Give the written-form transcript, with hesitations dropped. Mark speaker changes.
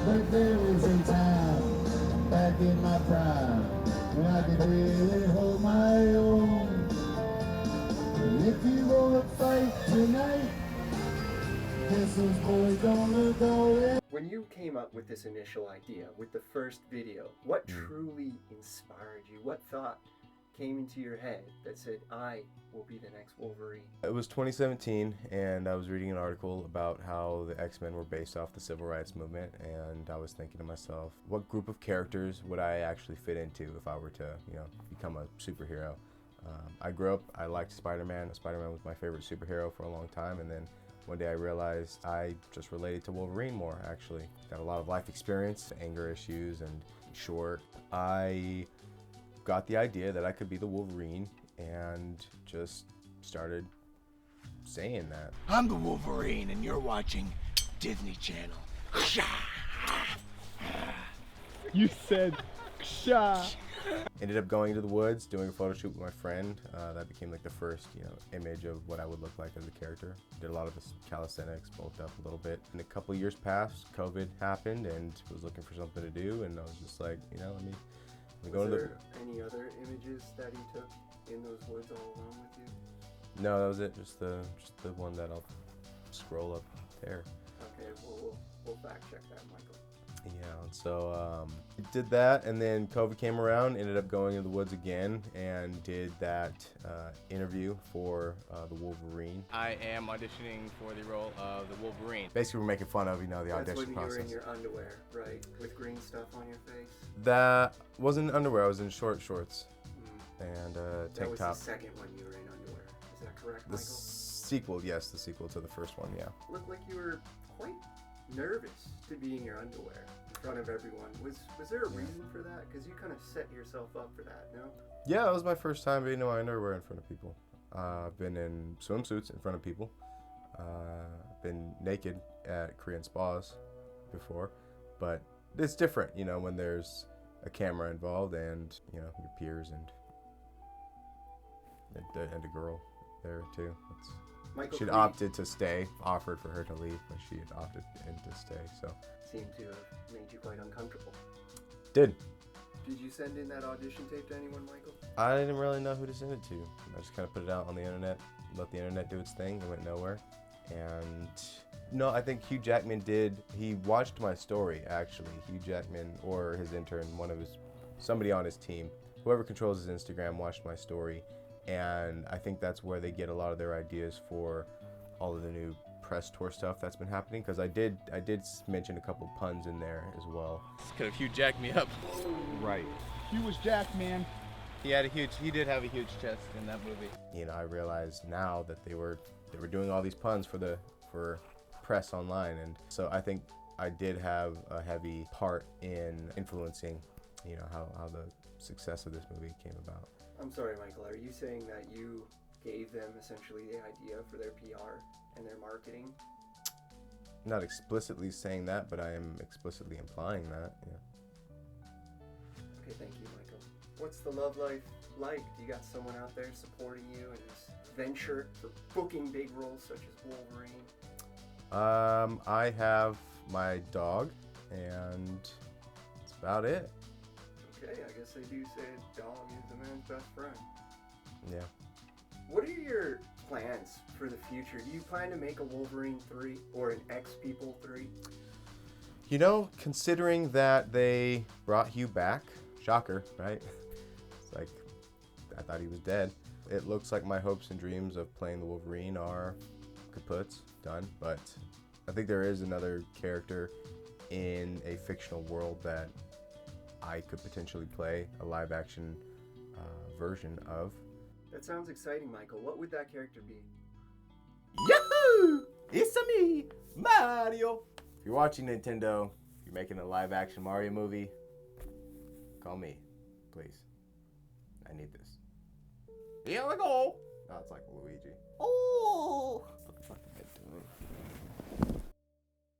Speaker 1: But there was a time back in my prime when I could really hold my own. And if you wanna fight tonight, guess those boys gonna go in.
Speaker 2: When you came up with this initial idea, with the first video, what truly inspired you? What thought came into your head that said, I will be the next Wolverine?
Speaker 3: It was 2017, and I was reading an article about how the X-Men were based off the Civil Rights Movement, and I was thinking to myself, what group of characters would I actually fit into if I were to, become a superhero? I grew up, I liked Spider-Man. Spider-Man was my favorite superhero for a long time, and then one day I realized I just related to Wolverine more, actually. Got a lot of life experience, anger issues, and short. I got the idea that I could be the Wolverine and just started saying that.
Speaker 4: I'm the Wolverine and you're watching Disney Channel.
Speaker 5: You said ksha.
Speaker 3: Ended up going to the woods, doing a photo shoot with my friend. That became like the first, image of what I would look like as a character. Did a lot of this calisthenics, bulked up a little bit. And a couple years passed, COVID happened, and was looking for something to do. And I was just like, let me go to the.
Speaker 2: Was there any other images that you took in those woods all along with you?
Speaker 3: No, that was it. Just the one that I'll scroll up there.
Speaker 2: Okay, we'll fact check that, Michael.
Speaker 3: Yeah, and so did that, and then COVID came around, ended up going into the woods again, and did that interview for the Wolverine.
Speaker 6: I am auditioning for the role of the Wolverine.
Speaker 3: Basically, we're making fun of, the
Speaker 2: That's
Speaker 3: audition
Speaker 2: when you were in
Speaker 3: process.
Speaker 2: your underwear, right? With green stuff on your face?
Speaker 3: That wasn't underwear, I was in shorts and
Speaker 2: That
Speaker 3: tank
Speaker 2: was
Speaker 3: top.
Speaker 2: the second one you were in underwear. Is that correct,
Speaker 3: The
Speaker 2: Michael?
Speaker 3: sequel, yes, the sequel to the first one, yeah.
Speaker 2: Looked like you were quite nervous to be in your underwear in front of everyone. Was there a reason for that? Because you kind of set yourself up for that, no?
Speaker 3: Yeah, it was my first time being in my underwear in front of people. I've been in swimsuits in front of people. Been naked at Korean spas before, but it's different, when there's a camera involved and, your peers and a girl there too.
Speaker 2: Michael
Speaker 3: She'd
Speaker 2: Creed
Speaker 3: opted to stay, offered for her to leave, but she had opted in to stay, so.
Speaker 2: seemed to have made you quite uncomfortable.
Speaker 3: Did
Speaker 2: you send in that audition tape to anyone, Michael?
Speaker 3: I didn't really know who to send it to. I just kind of put it out on the internet, let the internet do its thing. It went nowhere. And no, I think Hugh Jackman did. He watched my story, actually. Hugh Jackman or his intern, somebody on his team, whoever controls his Instagram, watched my story. And I think that's where they get a lot of their ideas for all of the new press tour stuff that's been happening. Because I did mention a couple puns in there as well.
Speaker 6: Could have Hugh jacked me up.
Speaker 5: Right. Hugh was Jack, man.
Speaker 6: He did have a huge chest in that movie.
Speaker 3: I realize now that they were doing all these puns for press online, and so I think I did have a heavy part in influencing, how the success of this movie came about.
Speaker 2: I'm sorry, Michael. Are you saying that you gave them essentially the idea for their PR and their marketing?
Speaker 3: Not explicitly saying that, but I am explicitly implying that. Yeah.
Speaker 2: Okay, thank you, Michael. What's the love life like? Do you got someone out there supporting you in this venture for booking big roles such as Wolverine?
Speaker 3: I have my dog, and that's about it.
Speaker 2: Okay, I guess they do say a dog is a man's best friend.
Speaker 3: Yeah.
Speaker 2: What are your plans for the future? Do you plan to make a Wolverine 3 or an X-People 3?
Speaker 3: Considering that they brought Hugh back, shocker, right? It's like, I thought he was dead. It looks like my hopes and dreams of playing the Wolverine are kaput, done, but I think there is another character in a fictional world that I could potentially play a live-action version of.
Speaker 2: That sounds exciting, Michael. What would that character be?
Speaker 3: Yahoo! It's me, Mario! If you're watching Nintendo, if you're making a live-action Mario movie, call me, please. I need this. Here we go! Oh, it's like Luigi. Oh!